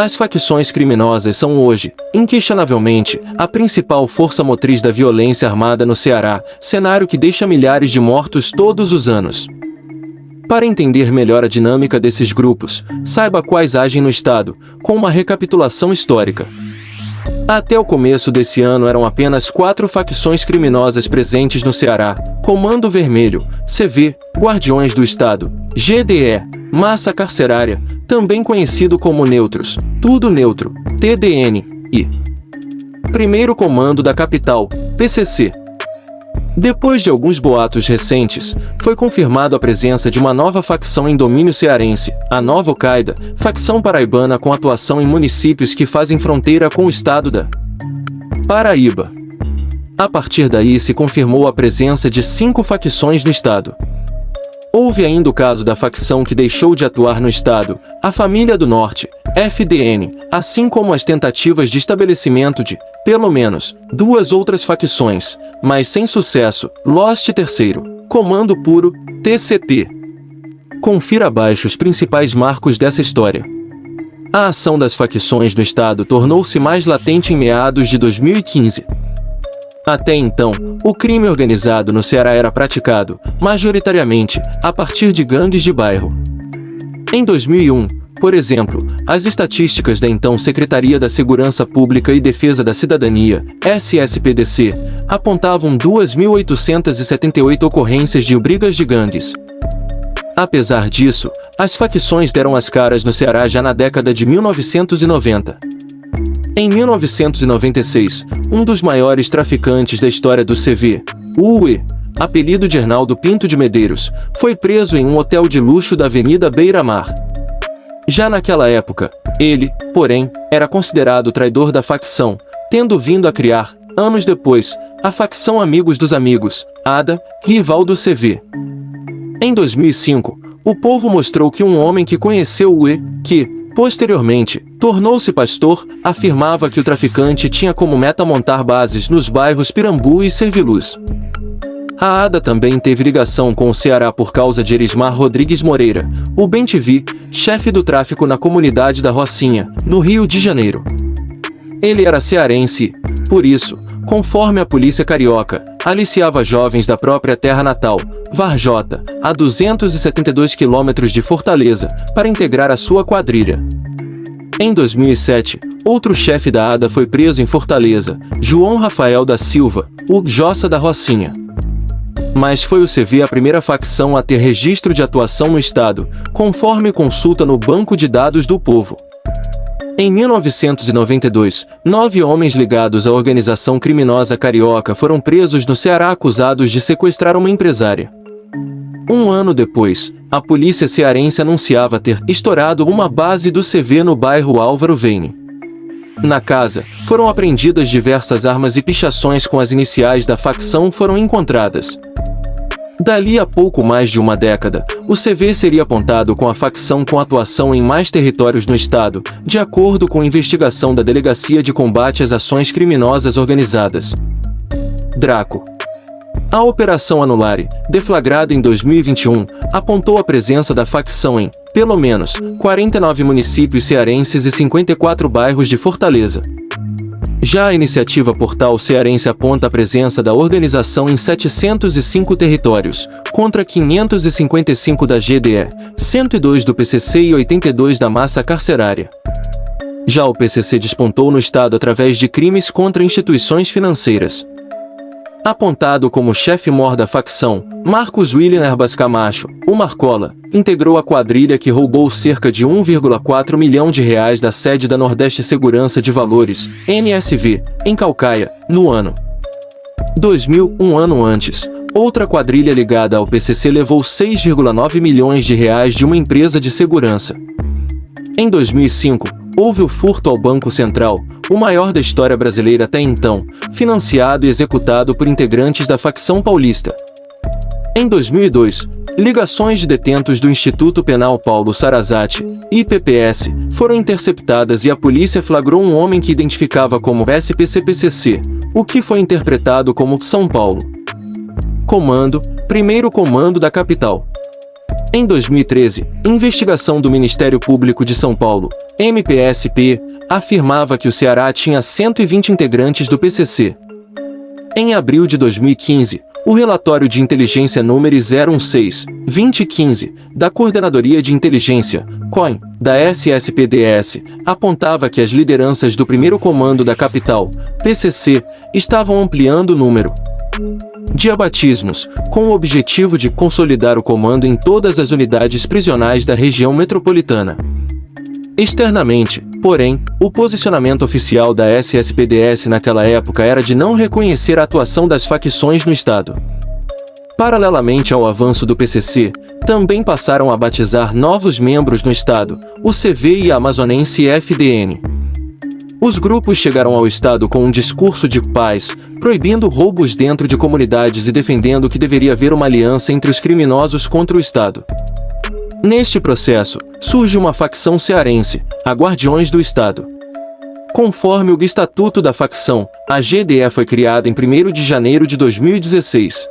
As facções criminosas são hoje, inquestionavelmente, a principal força motriz da violência armada no Ceará, cenário que deixa milhares de mortos todos os anos. Para entender melhor a dinâmica desses grupos, saiba quais agem no estado, com uma recapitulação histórica. Até o começo desse ano eram apenas 4 facções criminosas presentes no Ceará: Comando Vermelho, CV, Guardiões do Estado, GDE, Massa Carcerária, também conhecido como Neutros, Tudo Neutro, TDN, e Primeiro Comando da Capital, PCC. Depois de alguns boatos recentes, foi confirmado a presença de uma nova facção em domínio cearense, a Nova Al-Qaeda, facção paraibana com atuação em municípios que fazem fronteira com o estado da Paraíba. A partir daí se confirmou a presença de 5 facções no estado. Houve ainda o caso da facção que deixou de atuar no estado, a Família do Norte, FDN, assim como as tentativas de estabelecimento de, pelo menos, 2 outras facções, mas sem sucesso, Lost Terceiro, Comando Puro, TCP. Confira abaixo os principais marcos dessa história. A ação das facções no estado tornou-se mais latente em meados de 2015. Até então, o crime organizado no Ceará era praticado, majoritariamente, a partir de gangues de bairro. Em 2001, por exemplo, as estatísticas da então Secretaria da Segurança Pública e Defesa da Cidadania, SSPDC, apontavam 2.878 ocorrências de brigas de gangues. Apesar disso, as facções deram as caras no Ceará já na década de 1990. Em 1996, um dos maiores traficantes da história do CV, o UE, apelido de Arnaldo Pinto de Medeiros, foi preso em um hotel de luxo da Avenida Beira-Mar. Já naquela época, ele, porém, era considerado traidor da facção, tendo vindo a criar, anos depois, a facção Amigos dos Amigos, ADA, rival do CV. Em 2005, o povo mostrou que um homem que conheceu o UE, que, posteriormente, tornou-se pastor, afirmava que o traficante tinha como meta montar bases nos bairros Pirambu e Serviluz. A ADA também teve ligação com o Ceará por causa de Erismar Rodrigues Moreira, o Ben-TV, chefe do tráfico na comunidade da Rocinha, no Rio de Janeiro. Ele era cearense, por isso, conforme a polícia carioca, aliciava jovens da própria terra natal, Varjota, a 272 quilômetros de Fortaleza, para integrar a sua quadrilha. Em 2007, outro chefe da ADA foi preso em Fortaleza, João Rafael da Silva, o Jossa da Rocinha. Mas foi o CV a primeira facção a ter registro de atuação no estado, conforme consulta no Banco de Dados do Povo. Em 1992, 9 homens ligados à organização criminosa carioca foram presos no Ceará acusados de sequestrar uma empresária. Um ano depois, a polícia cearense anunciava ter estourado uma base do CV no bairro Álvaro Veyne. Na casa, foram apreendidas diversas armas e pichações com as iniciais da facção foram encontradas. Dali a pouco mais de uma década, o CV seria apontado com a facção com atuação em mais territórios no estado, de acordo com investigação da Delegacia de Combate às Ações Criminosas Organizadas. Draco. A Operação Anulare, deflagrada em 2021, apontou a presença da facção em, pelo menos, 49 municípios cearenses e 54 bairros de Fortaleza. Já a iniciativa Portal Cearense aponta a presença da organização em 705 territórios, contra 555 da GDE, 102 do PCC e 82 da Massa Carcerária. Já o PCC despontou no estado através de crimes contra instituições financeiras. Apontado como chefe-mor da facção, Marcos William Erbas Camacho, o Marcola, integrou a quadrilha que roubou cerca de 1,4 milhão de reais da sede da Nordeste Segurança de Valores, NSV, em Caucaia, no ano 2000, um ano antes. Outra quadrilha ligada ao PCC levou 6,9 milhões de reais de uma empresa de segurança. Em 2005, houve o furto ao Banco Central, o maior da história brasileira até então, financiado e executado por integrantes da facção paulista. Em 2002, ligações de detentos do Instituto Penal Paulo Sarazate, IPPS, foram interceptadas e a polícia flagrou um homem que identificava como SPCPCC, o que foi interpretado como São Paulo. Comando, Primeiro Comando da Capital. Em 2013, investigação do Ministério Público de São Paulo, MPSP, afirmava que o Ceará tinha 120 integrantes do PCC. Em abril de 2015, o relatório de inteligência número 016/2015, da Coordenadoria de Inteligência, COIN, da SSPDS, apontava que as lideranças do primeiro comando da capital, PCC, estavam ampliando o número de abatismos, com o objetivo de consolidar o comando em todas as unidades prisionais da região metropolitana. Externamente, porém, o posicionamento oficial da SSPDS naquela época era de não reconhecer a atuação das facções no Estado. Paralelamente ao avanço do PCC, também passaram a batizar novos membros no Estado, o CV e a amazonense FDN. Os grupos chegaram ao Estado com um discurso de paz, proibindo roubos dentro de comunidades e defendendo que deveria haver uma aliança entre os criminosos contra o Estado. Neste processo, surge uma facção cearense, a Guardiões do Estado. Conforme o estatuto da facção, a GDE foi criada em 1º de janeiro de 2016.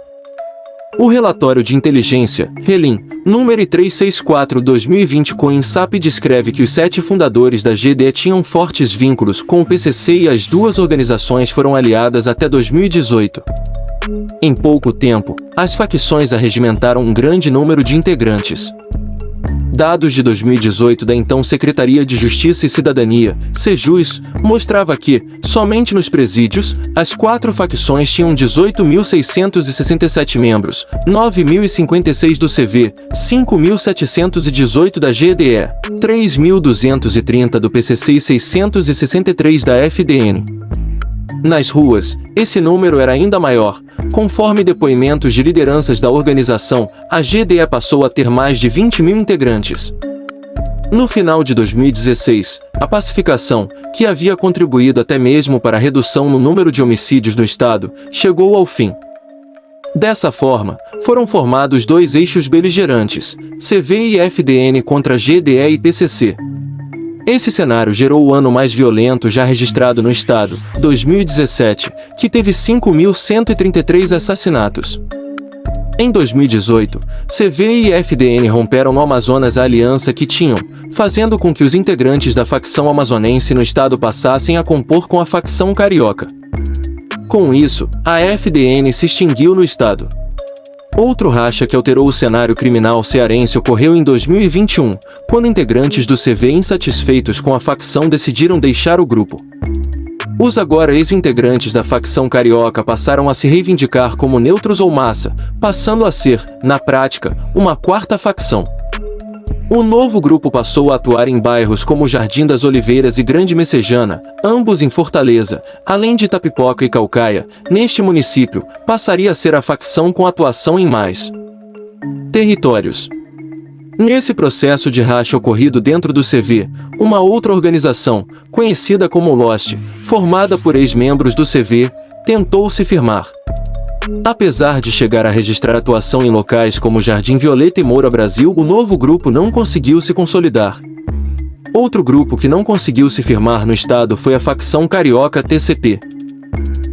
O relatório de inteligência, RELIN, número 364/2020 COINSAP descreve que os 7 fundadores da GDE tinham fortes vínculos com o PCC e as duas organizações foram aliadas até 2018. Em pouco tempo, as facções arregimentaram um grande número de integrantes. Dados de 2018 da então Secretaria de Justiça e Cidadania, SEJUS, mostrava que, somente nos presídios, as 4 facções tinham 18.667 membros, 9.056 do CV, 5.718 da GDE, 3.230 do PCC e 663 da FDN. Nas ruas, esse número era ainda maior. Conforme depoimentos de lideranças da organização, a GDE passou a ter mais de 20.000 integrantes. No final de 2016, a pacificação, que havia contribuído até mesmo para a redução no número de homicídios no Estado, chegou ao fim. Dessa forma, foram formados 2 eixos beligerantes, CV e FDN contra GDE e PCC. Esse cenário gerou o ano mais violento já registrado no Estado, 2017, que teve 5.133 assassinatos. Em 2018, CV e FDN romperam no Amazonas a aliança que tinham, fazendo com que os integrantes da facção amazonense no Estado passassem a compor com a facção carioca. Com isso, a FDN se extinguiu no Estado. Outro racha que alterou o cenário criminal cearense ocorreu em 2021, quando integrantes do CV insatisfeitos com a facção decidiram deixar o grupo. Os agora ex-integrantes da facção carioca passaram a se reivindicar como neutros ou massa, passando a ser, na prática, uma 4ª facção. O novo grupo passou a atuar em bairros como Jardim das Oliveiras e Grande Messejana, ambos em Fortaleza, além de Itapipoca e Caucaia. Neste município, passaria a ser a facção com atuação em mais territórios. Nesse processo de racha ocorrido dentro do CV, uma outra organização, conhecida como Lost, formada por ex-membros do CV, tentou se firmar. Apesar de chegar a registrar atuação em locais como Jardim Violeta e Moura Brasil, o novo grupo não conseguiu se consolidar. Outro grupo que não conseguiu se firmar no estado foi a facção carioca TCP.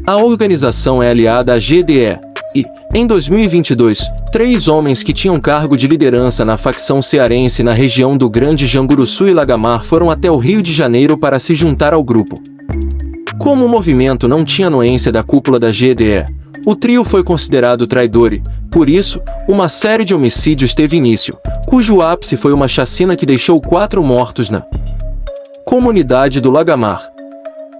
A organização é aliada à GDE e, em 2022, 3 homens que tinham cargo de liderança na facção cearense na região do Grande Janguruçu e Lagamar foram até o Rio de Janeiro para se juntar ao grupo. Como o movimento não tinha anuência da cúpula da GDE, o trio foi considerado traidor e, por isso, uma série de homicídios teve início, cujo ápice foi uma chacina que deixou 4 mortos na comunidade do Lagamar.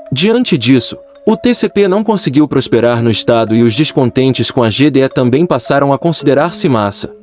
Diante disso, o TCP não conseguiu prosperar no estado e os descontentes com a GDE também passaram a considerar-se massa.